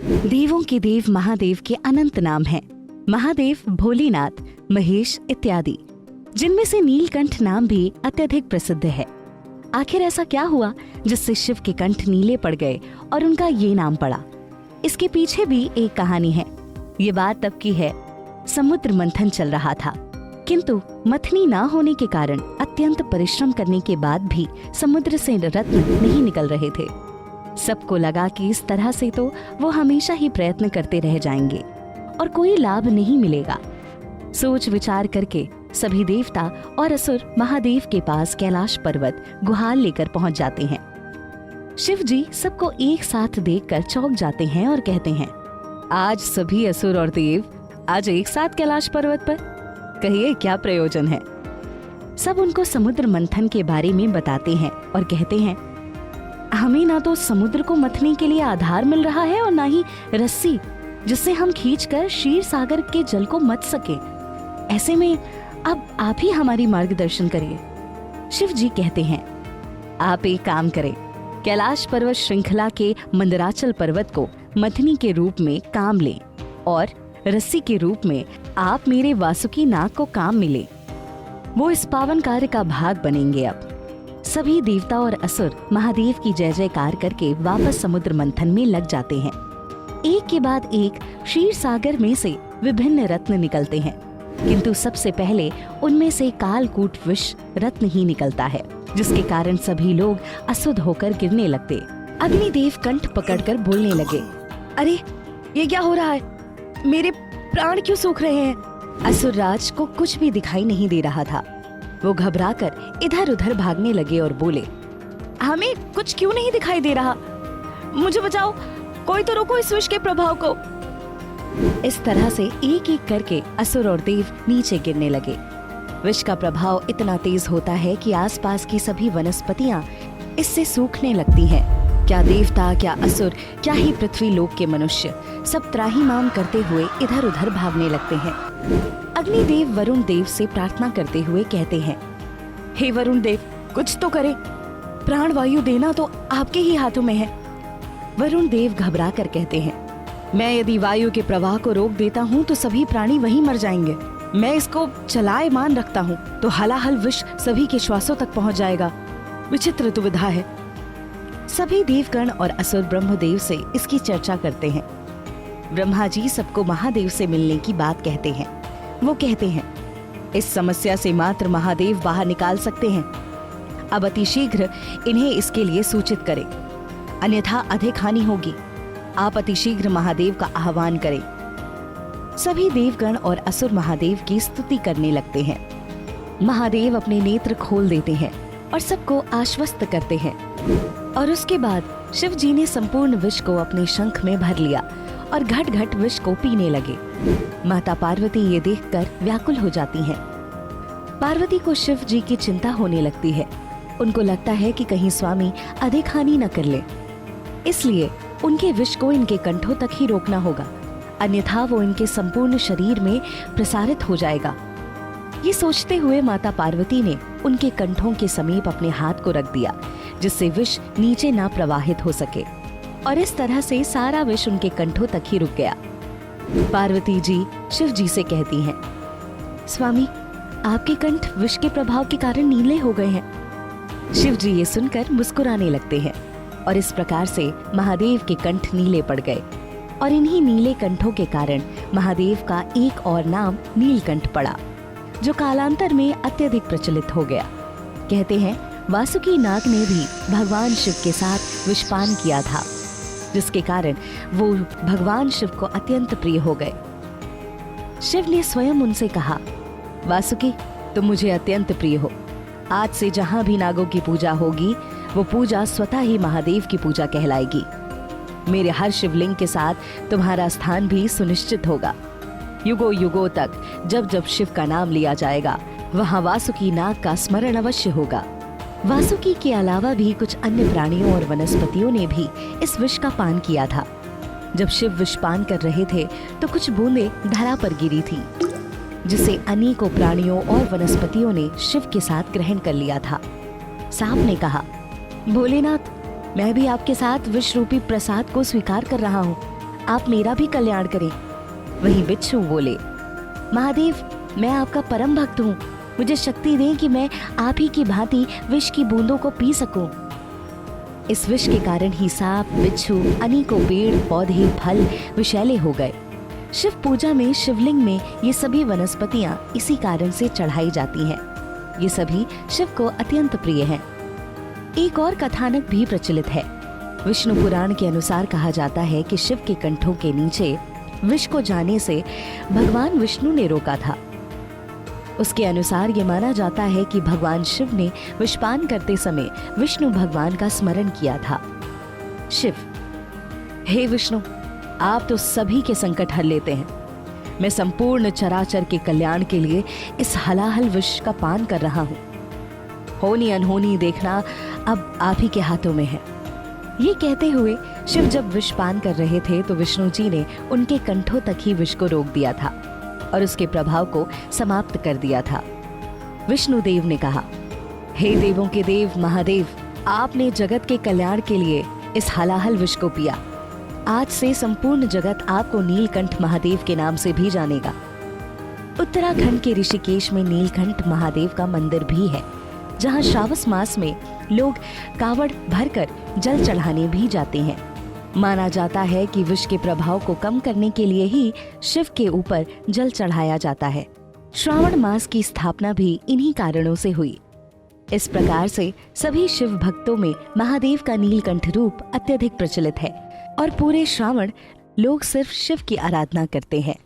देवों के देव महादेव के अनंत नाम हैं। महादेव, भोलेनाथ, महेश इत्यादि, जिनमें से नीलकंठ नाम भी अत्यधिक प्रसिद्ध है। आखिर ऐसा क्या हुआ जिससे शिव के कंठ नीले पड़ गए और उनका ये नाम पड़ा? इसके पीछे भी एक कहानी है। ये बात तब की है, समुद्र मंथन चल रहा था, किंतु मथनी ना होने के कारण अत्यंत परिश्रम करने के बाद भी समुद्र से रत्न नहीं निकल रहे थे। सबको लगा कि इस तरह से तो वो हमेशा ही प्रयत्न करते रह जाएंगे और कोई लाभ नहीं मिलेगा। सोच विचार करके सभी देवता और असुर महादेव के पास कैलाश पर्वत गुहाल लेकर पहुंच जाते हैं। शिव जी सबको एक साथ देखकर चौंक जाते हैं और कहते हैं, आज सभी असुर और देव आज एक साथ कैलाश पर्वत पर, कहिए क्या प्रयोजन है? सब उनको समुद्र मंथन के बारे में बताते हैं और कहते हैं, हमें ना तो समुद्र को मथने के लिए आधार मिल रहा है और ना ही रस्सी जिससे हम खींचकर क्षीर सागर के जल को मथ सके। ऐसे में अब आप ही हमारी मार्गदर्शन करिए। शिव जी कहते हैं, आप एक काम करें, कैलाश पर्वत श्रृंखला के मंदराचल पर्वत को मथनी के रूप में काम लें और रस्सी के रूप में आप मेरे वासुकी नाग को काम मिले। वो इस पावन कार्य का भाग बनेंगे। अब सभी देवता और असुर महादेव की जय जयकार करके वापस समुद्र मंथन में लग जाते हैं। एक के बाद एक क्षीर सागर में से विभिन्न रत्न निकलते हैं, किंतु सबसे पहले उनमें से कालकूट विष रत्न ही निकलता है, जिसके कारण सभी लोग असुध होकर गिरने लगते। अग्निदेव कंठ पकड़कर बोलने लगे, अरे ये क्या हो रहा है? मेरे प्राण क्यों सूख रहे हैं? असुरराज को कुछ भी दिखाई नहीं दे रहा था। वो घबराकर इधर उधर भागने लगे और बोले, हमें कुछ क्यों नहीं दिखाई दे रहा? मुझे बचाओ, कोई तो रोको इस विष के प्रभाव को। इस तरह से एक एक करके असुर और देव नीचे गिरने लगे। विष का प्रभाव इतना तेज होता है कि आसपास की सभी वनस्पतियां इससे सूखने लगती हैं। क्या देवता, क्या असुर, क्या ही पृथ्वी लोक के मनुष्य, सब त्राहिमाम करते हुए इधर उधर भागने लगते हैं। अग्निदेव वरुण देव से प्रार्थना करते हुए कहते हैं, हे वरुण देव, कुछ तो करे, प्राण वायु देना तो आपके ही हाथों में है। वरुण देव घबरा कर कहते हैं, मैं यदि वायु के प्रवाह को रोक देता हूँ तो सभी प्राणी वहीं मर जाएंगे। मैं इसको चलायमान रखता हूँ तो हलाहल विष सभी के श्वासों तक पहुँच जाएगा। विचित्र दुविधा है। सभी देवगण और असुर ब्रह्मदेव से इसकी चर्चा करते हैं। ब्रह्मा जी सबको महादेव से मिलने की बात कहते हैं। वो कहते हैं, इस समस्या से मात्र महादेव बाहर निकाल सकते हैं। अब अतिशीघ्र इन्हें इसके लिए सूचित करें, अन्यथा अधिक हानि होगी। आप अतिशीघ्र महादेव का आह्वान करें। सभी देवगण और असुर महादेव की स्तुति करने लगते हैं। महादेव अपने नेत्र खोल देते हैं और सबको आश्वस्त करते हैं और उसके बाद शिव जी ने संपूर्ण विष को अपने शंख में भर लिया और घट घट विष को पीने लगे। माता पार्वती ये देखकर व्याकुल हो जाती हैं। पार्वती को शिव जी की चिंता होने लगती है। उनको लगता है कि कहीं स्वामी अधिक हानि न कर ले, इसलिए उनके विष को इनके कंठों तक ही रोकना होगा, अन्यथा वो इनके संपूर्ण शरीर में प्रसारित हो जाएगा। ये सोचते हुए माता पार्वती ने उनके कंठों के समीप अपने हाथ को रख दिया, जिससे विष नीचे ना प्रवाहित हो सके, और इस तरह से सारा विष उनके कंठों तक ही रुक गया। पार्वती जी शिव जी से कहती हैं, स्वामी, आपके कंठ विष के प्रभाव के कारण नीले हो गए हैं। शिव जी ये सुनकर मुस्कुराने लगते हैं और इस प्रकार से महादेव के कंठ नीले पड़ गए और इन्हीं नीले कंठों के कारण महादेव का एक और नाम नीलकंठ पड़ा, जो कालांतर में अत्यधिक प्रचलित हो गया। कहते हैं वासुकी नाग ने भी भगवान शिव के साथ विषपान किया था, जिसके कारण वो भगवान शिव को अत्यंत प्रिय हो गए। शिव ने स्वयं उनसे कहा, वासुकी, तुम मुझे अत्यंत प्रिय हो। आज से जहां भी नागों की पूजा होगी वो पूजा स्वतः ही महादेव की पूजा कहलाएगी। मेरे हर शिवलिंग के साथ तुम्हारा स्थान भी सुनिश्चित होगा। युगों युगों तक जब जब शिव का नाम लिया जाएगा वहां वासुकी नाग का स्मरण अवश्य होगा। वासुकी के अलावा भी कुछ अन्य प्राणियों और वनस्पतियों ने भी इस विष का पान किया था। जब शिव विषपान कर रहे थे तो कुछ बूंदें धरा पर गिरी थी, जिसे अनेकों प्राणियों और वनस्पतियों ने शिव के साथ ग्रहण कर लिया था। सांप ने कहा, भोलेनाथ, मैं भी आपके साथ विष रूपी प्रसाद को स्वीकार कर रहा हूँ। आप मेरा भी कल्याण करें। वहीं बिच्छू बोले, महादेव, मैं आपका परम भक्त हूँ, मुझे शक्ति दें कि मैं आप ही की भांति विष की बूंदों को पी सकूं। इस विष के कारण ही सांप, बिच्छू, अनेकों पेड़ पौधे, फल विषैले हो गए। शिव पूजा में शिवलिंग में ये सभी वनस्पतियां इसी कारण से चढ़ाई जाती हैं। ये सभी शिव को अत्यंत प्रिय हैं। एक और कथानक भी प्रचलित है। विष्णु पुराण के अनुसार कहा जाता है कि शिव के कंठों के नीचे विष को जाने से भगवान विष्णु ने रोका था। उसके अनुसार ये माना जाता है कि भगवान शिव ने विषपान करते समय विष्णु भगवान का स्मरण किया था। शिव, हे विष्णु, आप तो सभी के संकट हर लेते हैं। मैं संपूर्ण चराचर के कल्याण के लिए इस हलाहल विष का पान कर रहा हूँ। होनी अनहोनी देखना अब आप ही के हाथों में है। ये कहते हुए शिव जब विष पान कर रहे थे तो विष्णु जी ने उनके कंठों तक ही विष को रोक दिया था और उसके प्रभाव को समाप्त कर दिया था। विष्णु देव ने कहा, हे देवों के देव महादेव, आपने जगत के कल्याण के लिए इस हलाहल विष को पिया। आज से संपूर्ण जगत आपको नीलकंठ महादेव के नाम से भी जानेगा। उत्तराखंड के ऋषिकेश में नीलकंठ महादेव का मंदिर भी है, जहां श्रावण मास में लोग कावड़ भरकर जल चढ़ाने भी जाते हैं। माना जाता है कि विष के प्रभाव को कम करने के लिए ही शिव के ऊपर जल चढ़ाया जाता है। श्रावण मास की स्थापना भी इन्हीं कारणों से हुई। इस प्रकार से सभी शिव भक्तों में महादेव का नीलकंठ रूप अत्यधिक प्रचलित है और पूरे श्रावण लोग सिर्फ शिव की आराधना करते हैं।